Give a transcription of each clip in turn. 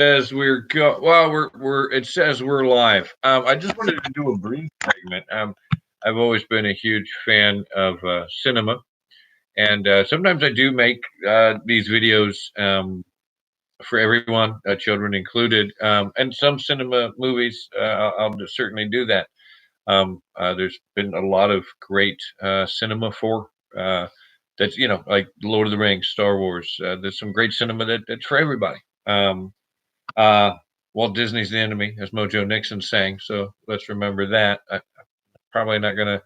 As we're go, well, we're it says we're live. I just wanted to do a brief segment. I've always been a huge fan of cinema, and sometimes I do make these videos for everyone, children included, and some cinema movies. I'll just certainly do that. There's been a lot of great cinema for. That's like Lord of the Rings, Star Wars. There's some great cinema that's for everybody. Uh, Walt Disney's the enemy, as Mojo Nixon sang. So let's remember that. Probably not gonna.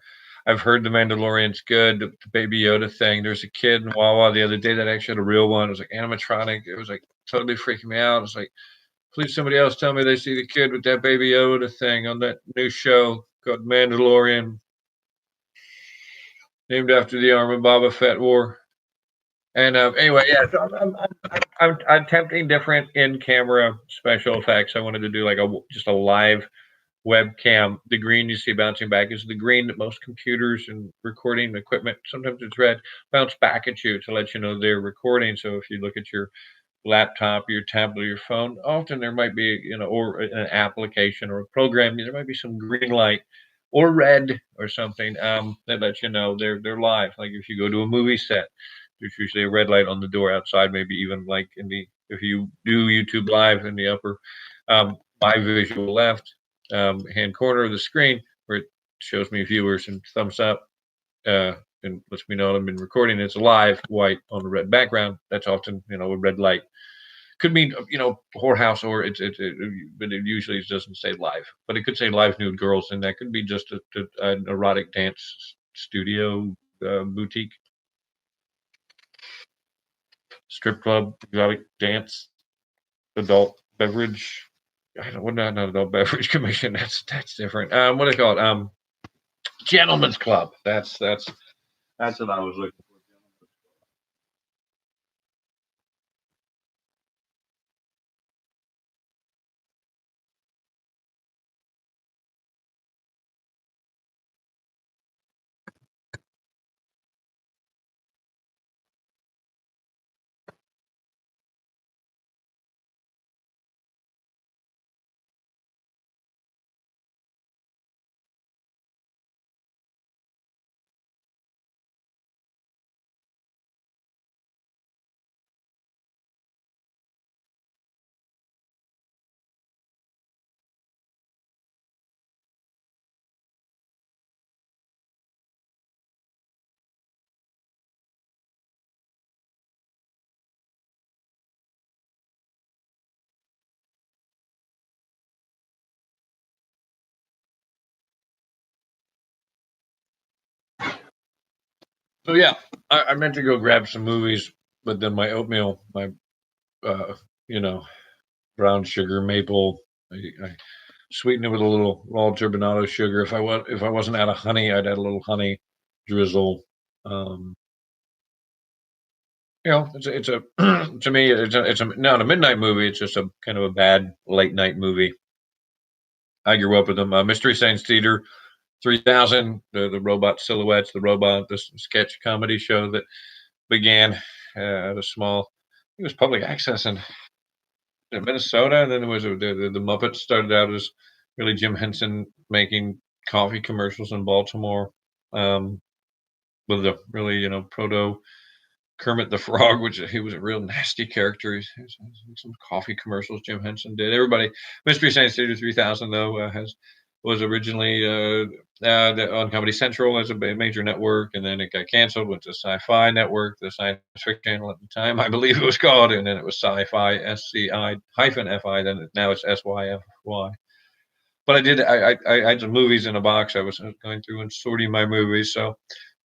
I've heard the Mandalorian's good. The Baby Yoda thing. There's a kid in Wawa the other day that actually had a real one. It was like animatronic. It was like totally freaking me out. It's like, please somebody else tell me they see the kid with that Baby Yoda thing on that new show called Mandalorian, named after the Arma Baba Fett War. And anyway, yeah, so I'm attempting different in camera special effects. I wanted to do like just a live webcam. The green you see bouncing back is the green that most computers and recording equipment, sometimes it's red, bounce back at you to let you know they're recording. So if you look at your laptop, your tablet, or your phone, often there might be, or an application or a program, there might be some green light or red or something that lets you know they're live. Like if you go to a movie set, there's usually a red light on the door outside, maybe even like if you do YouTube live in the upper my visual left hand corner of the screen where it shows me viewers and thumbs up and lets me know I've been recording. It's live, white on a red background. That's often a red light. Could mean whorehouse, or but it usually doesn't say live. But it could say live nude girls, and that could be just an erotic dance studio, boutique, strip club, exotic dance, adult beverage. I don't, well, not adult beverage commission. That's different. What do they call it? Gentlemen's club. That's what I was looking for. So yeah, I meant to go grab some movies, but then my oatmeal, my uh, you know, brown sugar maple, I sweeten it with a little raw turbinado sugar. If I wasn't out of honey, I'd add a little honey drizzle. Um, it's a to me it's a not a midnight movie. It's just a kind of a bad late night movie. I grew up with them. Mystery Science Theater 3000, the robot silhouettes, the robot, this sketch comedy show that began at a small, it was public access in Minnesota, and then there was the Muppets started out as really Jim Henson making coffee commercials in Baltimore, um, with a really proto Kermit the Frog, which he was a real nasty character. Some coffee commercials Jim Henson did. Everybody, Mystery Science Theater 3000 though has was originally on Comedy Central as a major network, and then it got canceled. Went to Sci-Fi Network, the science fiction channel at the time, I believe it was called, and then it was Sci-Fi SCI hyphen FI. Then now it's SYFY. But I had some movies in a box. I was going through and sorting my movies, so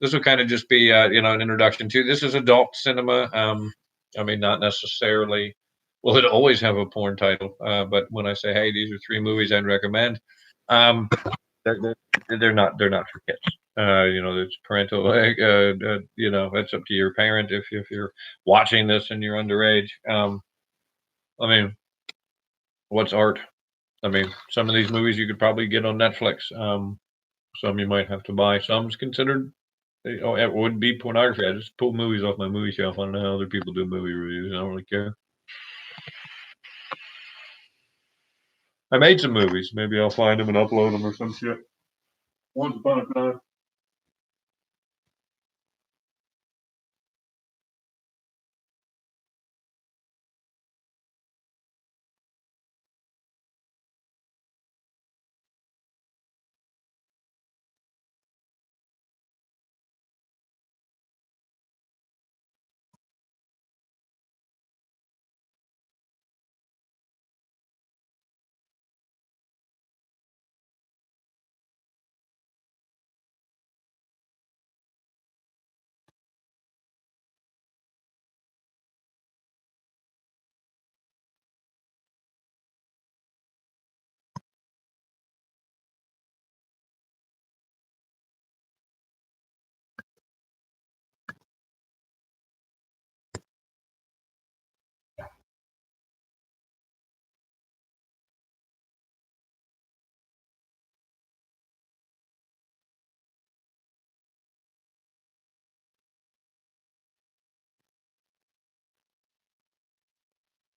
this will kind of just be an introduction to this is adult cinema. I mean, not necessarily. Will it always have a porn title? But when I say, hey, these are three movies I'd recommend, um, they're, they're not for kids. There's parental. It's up to your parent if you're watching this and you're underage. I mean, what's art? I mean, some of these movies you could probably get on Netflix. Some you might have to buy. Some's considered. It would be pornography. I just pull movies off my movie shelf. I don't know how other people do movie reviews. I don't really care. I made some movies. Maybe I'll find them and upload them or some shit. Once upon a time.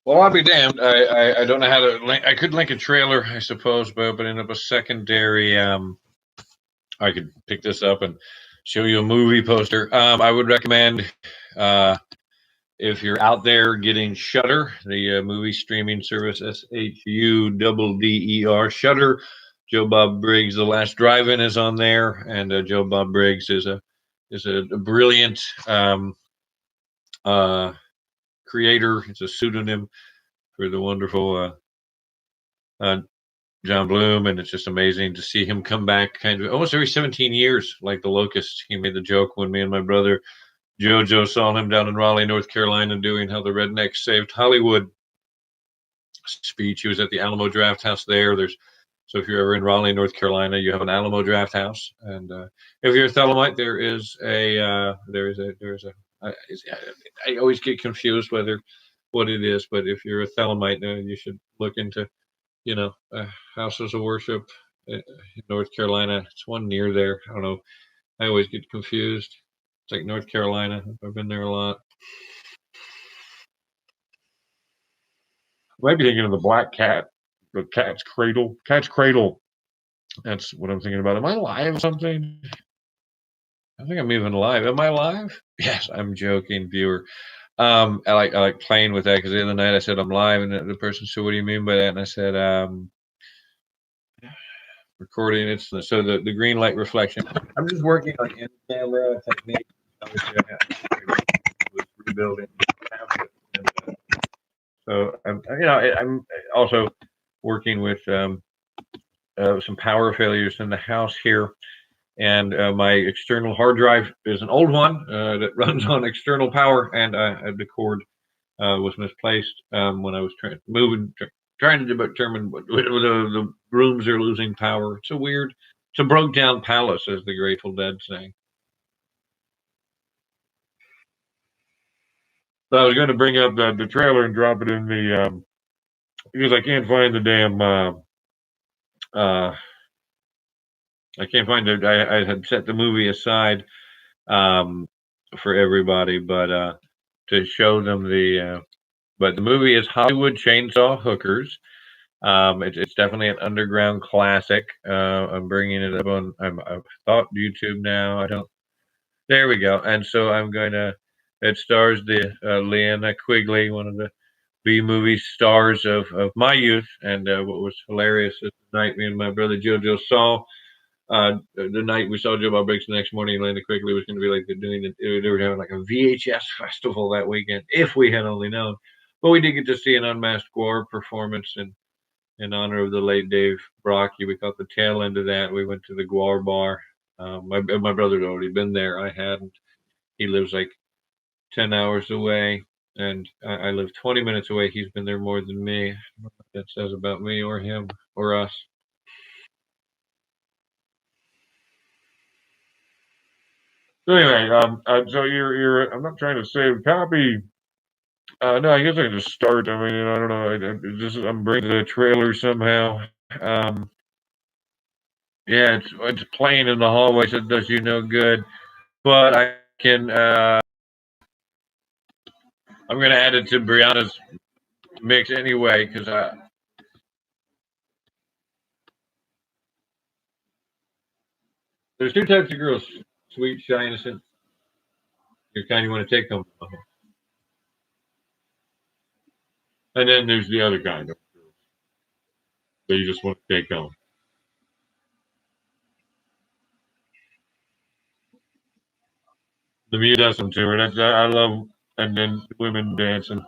Well, I'll be damned. I don't know how to link. I could link a trailer, I suppose, by opening up a secondary. I could pick this up and show you a movie poster. I would recommend uh, if you're out there getting Shutter, the movie streaming service, SHUDDER, Shutter. Joe Bob Briggs, The Last Drive-In is on there, and Joe Bob Briggs is a brilliant uh, creator. It's a pseudonym for the wonderful uh, John Bloom, and it's just amazing to see him come back kind of almost every 17 years, like the Locust. He made the joke when me and my brother Jojo saw him down in Raleigh, North Carolina, doing how the rednecks saved Hollywood speech. He was at the Alamo Draft House there. So if you're ever in Raleigh, North Carolina, you have an Alamo Draft House, and if you're a Thelemite, there's a. I always get confused whether what it is, but if you're a Thelemite, you should look into houses of worship in North Carolina. It's one near there. I don't know. I always get confused. It's like North Carolina. I've been there a lot. I might be thinking of the Black Cat, the Cat's Cradle. Cat's Cradle. That's what I'm thinking about. Am I live or something? I think I'm even live. Am I live? Yes, I'm joking, viewer. I like playing with that because the other night I said I'm live, and the person said, "What do you mean by that?" And I said, recording. It's so the green light reflection. I'm just working on in camera technique. Obviously, was rebuilding. So I'm also working with some power failures in the house here, and my external hard drive is an old one that runs on external power, and the cord was misplaced when I was trying to determine what the rooms are losing power. It's a broke down palace, as the Grateful Dead say. So I was going to bring up the trailer and drop it in the because I can't find the damn. Uh, I can't find it. I had set the movie aside um, for everybody, but to show them but the movie is Hollywood Chainsaw Hookers. It's definitely an underground classic. I'm bringing it up on I thought YouTube now. I don't. There we go. And so I'm going to. It stars the Leanna Quigley, one of the B movie stars of my youth. And what was hilarious is the night me and my brother Jojo saw. The night we saw Joe Bob Briggs, the next morning, Leanna Quigley was going to be like doing it. They were having like a VHS festival that weekend. If we had only known, but we did get to see an unmasked Guar performance in honor of the late Dave Brocky. We caught the tail end of that. We went to the Guar Bar. My brother had already been there. I hadn't. He lives like 10 hours away, and I live 20 minutes away. He's been there more than me. I don't know what that says about me or him or us. So anyway, so you're. I'm not trying to save copy. No, I guess I can just start. I mean, I don't know. I'm bringing the trailer somehow. Um, yeah, it's playing in the hallway, so it does you no good. But I can. I'm gonna add it to Brianna's mix anyway because There's two types of girls: sweet, shy, innocent. Your kind you want to take them, and then there's the other kind that you just want to take home. The music does some to her. That's I love, and then women dancing.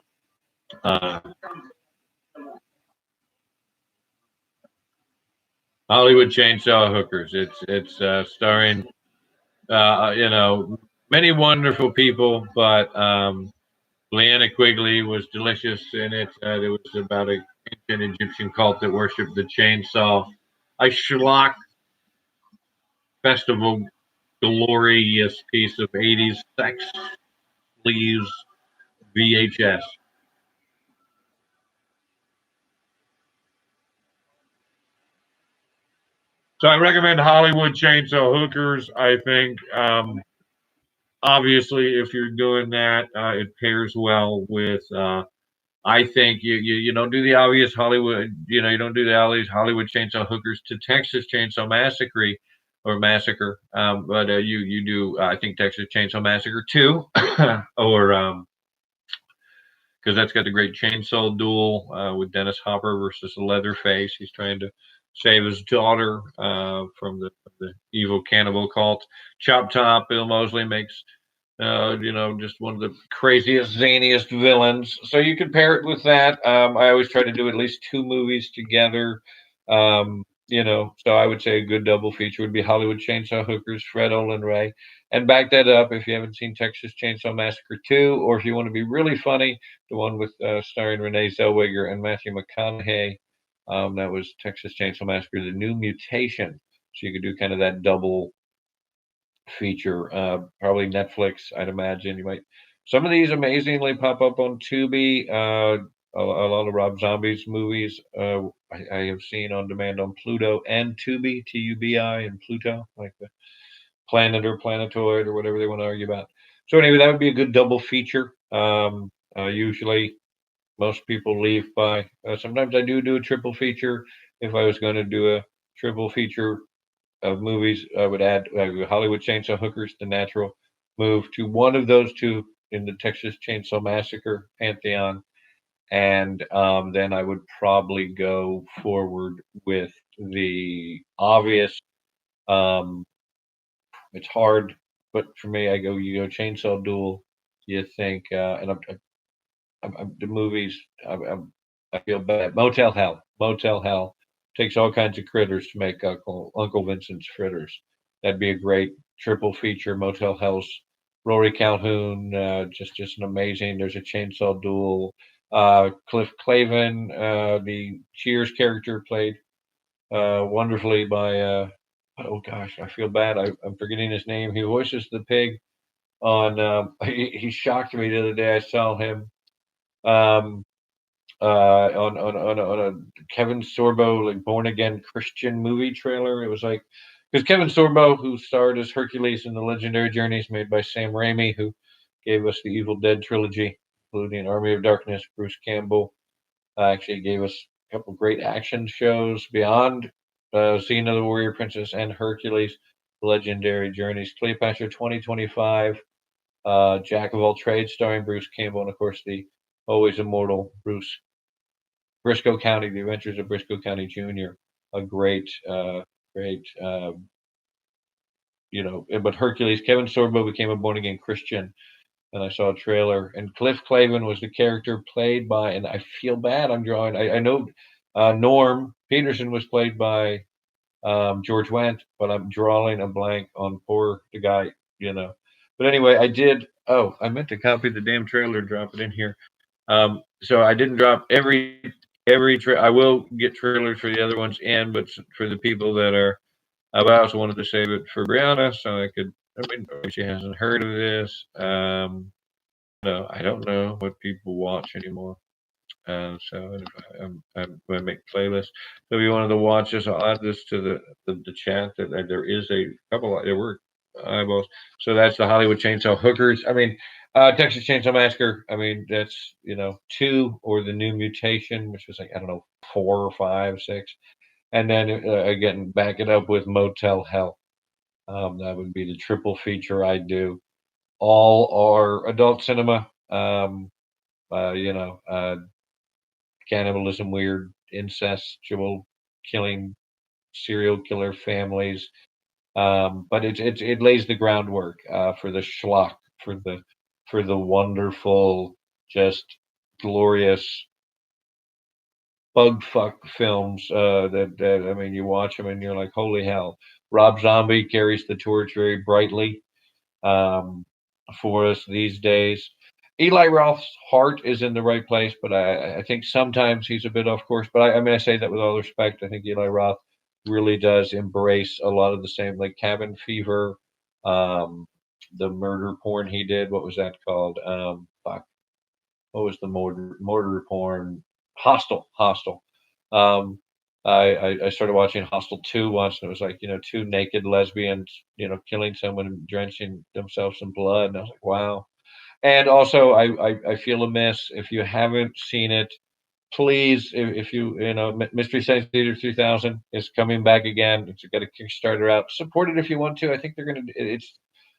Uh, Hollywood Chainsaw Hookers. It's starring many wonderful people, but Leanna Quigley was delicious in it. It was about a ancient Egyptian cult that worshipped the chainsaw. A schlock festival glorious piece of 80s sex sleaze VHS. So I recommend Hollywood Chainsaw Hookers. I think obviously if you're doing that, it pairs well with. I think you don't do the obvious Hollywood. You don't do the obvious Hollywood Chainsaw Hookers to Texas Chainsaw Massacre or Massacre, but you do. I think Texas Chainsaw Massacre 2, or because that's got the great chainsaw duel with Dennis Hopper versus Leatherface. He's trying to save his daughter from the evil cannibal cult. Chop Top, Bill Moseley makes just one of the craziest, zaniest villains. So you could pair it with that. I always try to do at least two movies together. So I would say a good double feature would be Hollywood Chainsaw Hookers, Fred Olin Ray. And back that up if you haven't seen Texas Chainsaw Massacre 2, or if you want to be really funny, the one with starring Renee Zellweger and Matthew McConaughey. That was Texas Chainsaw Massacre, The New Mutation. So you could do kind of that double feature. Probably Netflix, I'd imagine. You might. Some of these amazingly pop up on Tubi. A lot of Rob Zombie's movies I have seen on demand on Pluto and Tubi, Tubi, and Pluto, like the Planet or Planetoid or whatever they want to argue about. So anyway, that would be a good double feature. Usually, most people leave by. Sometimes I do a triple feature. If I was going to do a triple feature of movies, I would add Hollywood Chainsaw Hookers, The Natural, move to one of those two in the Texas Chainsaw Massacre pantheon, and then I would probably go forward with the obvious. Um, it's hard, but for me, you go Chainsaw Duel. You think, and the movies. I feel bad. Motel Hell takes all kinds of critters to make Uncle Vincent's fritters. That'd be a great triple feature. Motel Hell's Rory Calhoun, just an amazing. There's a chainsaw duel. Cliff Clavin, the Cheers character, played wonderfully by. Oh gosh, I feel bad. I'm forgetting his name. He voices the pig on. He shocked me the other day. I saw him. Um, on a Kevin Sorbo like born again Christian movie trailer. It was like because Kevin Sorbo, who starred as Hercules in the Legendary Journeys made by Sam Raimi, who gave us the Evil Dead trilogy, including Army of Darkness. Bruce Campbell actually gave us a couple great action shows beyond Xena the Warrior Princess and Hercules, Legendary Journeys, Cleopatra 2025, Jack of All Trades, starring Bruce Campbell, and of course the always immortal Bruce Briscoe County, The Adventures of Briscoe County Jr., a great, but Hercules, Kevin Sorbo became a born again Christian, and I saw a trailer, and Cliff Clavin was the character played by, and I feel bad, I know Norm Peterson was played by George Wendt, but I'm drawing a blank on the guy, you know. But anyway, I meant to copy the damn trailer, drop it in here. So I didn't drop I will get trailers for the other ones in, but for the people that are, I also wanted to save it for Brianna, so I could. I mean, she hasn't heard of this. No, I don't know what people watch anymore. So I'm going to make playlists. So if you wanted to watch this, I'll add this to the chat. That there is a couple. There were eyeballs. So that's the Hollywood Chainsaw Hookers. I mean, Texas Chainsaw Massacre. I mean, that's 2, or the New Mutation, which was like I don't know 4 or 5, 6, and then again back it up with Motel Hell. That would be the triple feature I'd do. All are adult cinema. You know, cannibalism, weird, incestual, killing, serial killer families. But it lays the groundwork for the schlock, for the wonderful, just glorious bug fuck films that I mean, you watch them and you're like, holy hell. Rob Zombie carries the torch very brightly um, for us these days. Eli Roth's heart is in the right place, but I think sometimes he's a bit off course. But I mean, I say that with all respect. I think Eli Roth really does embrace a lot of the same, like Cabin Fever, um, the murder porn he did. What was that called? Fuck, what was the murder porn? Hostel. Um, I started watching Hostel 2 once, and it was like, you know, two naked lesbians, you know, killing someone and drenching themselves in blood. And I was like, wow. And also, I feel amiss if you haven't seen it. Please, if you, you know, Mystery Science Theater 3000 is coming back again. It's got a Kickstarter out. Support it if you want to. I think they're going to, it's,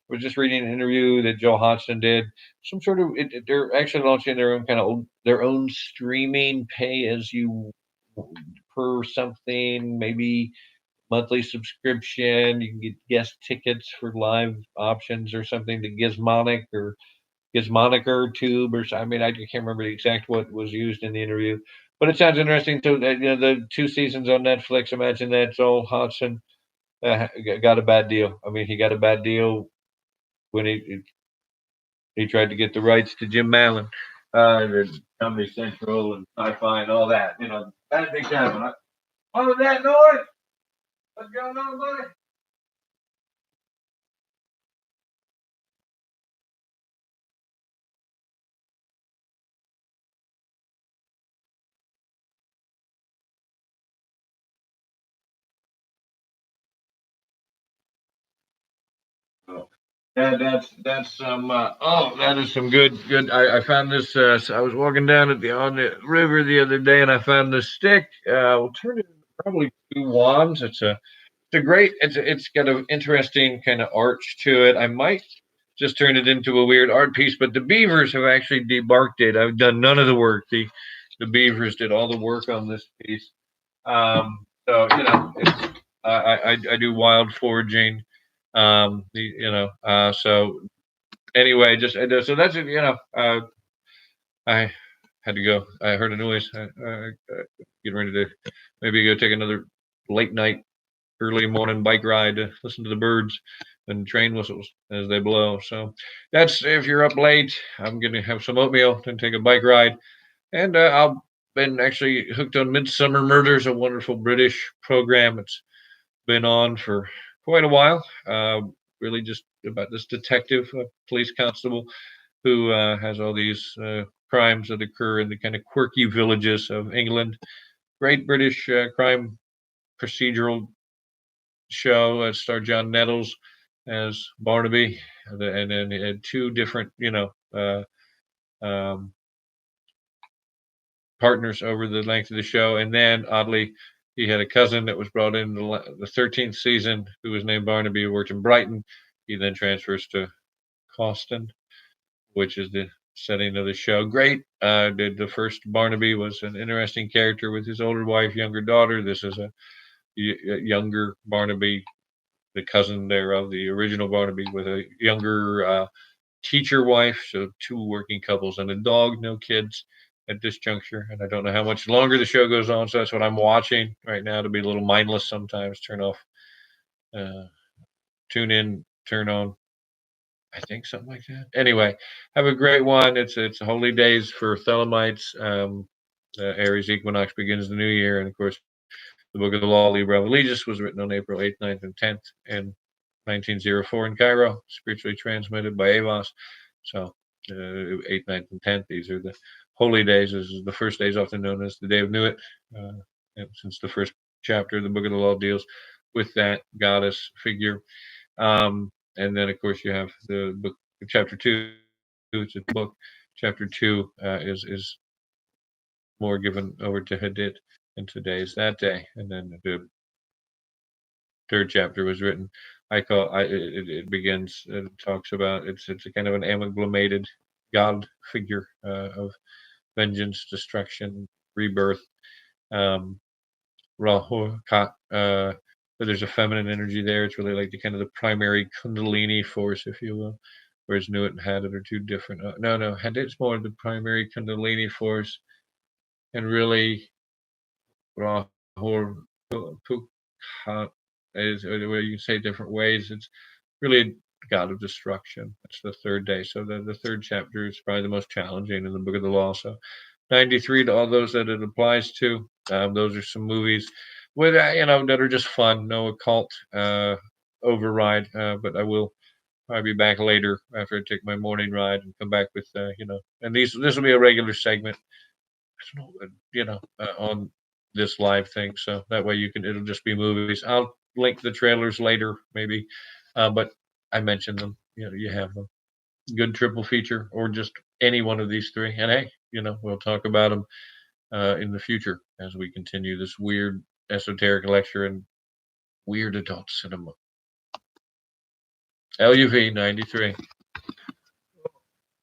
I was just reading an interview that Joel Hodgson did. Some sort of, they're actually launching their own kind of, their own streaming pay as you per something, maybe monthly subscription. You can get guest tickets for live options or something to Gizmonic or Tube or I mean, I can't remember the exact what was used in the interview, but it sounds interesting. So, you know, the two seasons on Netflix. Imagine that Joel Hodgson got a bad deal. I mean, he got a bad deal when he tried to get the rights to Jim Mallon, and Comedy Central and Sci-Fi and all that. You know, bad things happen. What was that noise? What's going on, buddy? Oh, that's some that is some good. I found this. So I was walking down at the on the river the other day, and I found this stick. We'll turn it into probably two wands. It's a great. It's got an interesting kind of arch to it. I might just turn it into a weird art piece, but the beavers have actually debarked it. I've done none of the work. The beavers did all the work on this piece. So you know, I do wild foraging. You know, so anyway, just so that's it. You know, I had to go. I heard a noise. Getting ready to maybe go take another late night, early morning bike ride to listen to the birds and train whistles as they blow. So that's if you're up late. I'm gonna have some oatmeal and take a bike ride, and I'll been actually hooked on Midsummer Murders, a wonderful British program. It's been on for quite a while. Really, just about this detective, police constable, who has all these crimes that occur in the kind of quirky villages of England. Great British crime procedural show. Starred John Nettles as Barnaby, and then he had two different, you know, um, partners over the length of the show. And then, oddly, he had a cousin that was brought in the 13th season who was named Barnaby, who worked in Brighton. He then transfers to Cawston, which is the setting of the show. Great. The first Barnaby was an interesting character with his older wife, younger daughter. This is a younger Barnaby, the cousin there of the original Barnaby, with a younger teacher wife. So two working couples and a dog, no kids at this juncture. And I don't know how much longer the show goes on. So that's what I'm watching right now, to be a little mindless sometimes. Turn off, uh, tune in, turn on. I think something like that. Anyway, have a great one. It's holy days for Thelemites. Aries equinox begins the new year, and of course, the Book of the Law, Libra of Allegis, was written on April 8th, 9th, and 10th in 1904 in Cairo, spiritually transmitted by Avos. So, 8th, 9th, and 10th, these are the holy days. This is the first day is often known as the Day of Nuit, since the first chapter of the Book of the Law deals with that goddess figure. And then, of course, you have the book, chapter 2. It's a book. Chapter 2 is more given over to Hadith, and today is that day. And then the third chapter was written it begins and talks about it's a kind of an amalgamated god figure of vengeance, destruction, rebirth. Um, Rahul Ka, but there's a feminine energy there. It's really like the kind of the primary Kundalini force, if you will. Whereas Nuit and Hadit are two different. No, Hadit's more the primary Kundalini force, and really Rahul Pukha is where you can say it different ways. It's really a god of destruction. That's the third day. So the third chapter is probably the most challenging in the Book of the Law. So 93 to all those that it applies to. Those are some movies with that are just fun. No occult override, but I will probably be back later after I take my morning ride and come back with And this will be a regular segment. I don't know, on this live thing, so that way it'll just be movies. I'll link the trailers later, maybe, but I mentioned them. You have them. Good triple feature, or just any one of these three. And hey, we'll talk about them in the future as we continue this weird esoteric lecture and weird adult cinema. LUV 93.